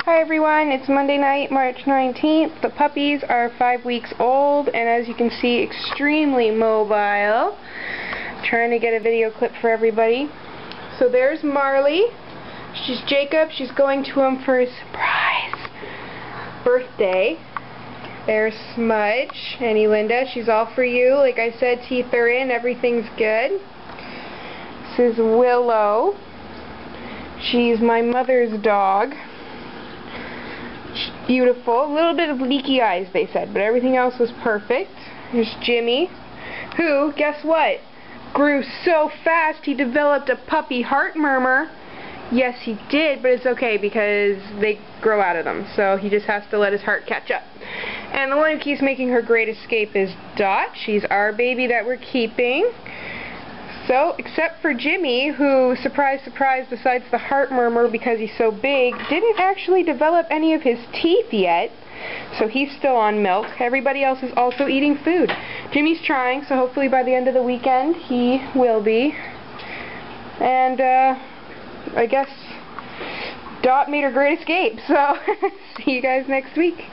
Hi everyone, it's Monday night, March 19th. The puppies are 5 weeks old and as you can see, extremely mobile. Trying to get a video clip for everybody. So there's Marley. She's Jacob. She's going to him for his surprise birthday. There's Smudge and Elinda. She's all for you. Like I said, teeth are in, everything's good. This is Willow. She's my mother's dog. She's beautiful. A little bit of leaky eyes, they said, but everything else was perfect. There's Jimmy, who, guess what? Grew so fast he developed a puppy heart murmur. Yes, he did, but it's okay because they grow out of them, so he just has to let his heart catch up. And the one who keeps making her great escape is Dot. She's our baby that we're keeping. So, except for Jimmy, who, surprise, surprise, besides the heart murmur because he's so big, didn't actually develop any of his teeth yet, so he's still on milk. Everybody else is also eating food. Jimmy's trying, so hopefully by the end of the weekend he will be. And, I guess Dot made her great escape, so see you guys next week.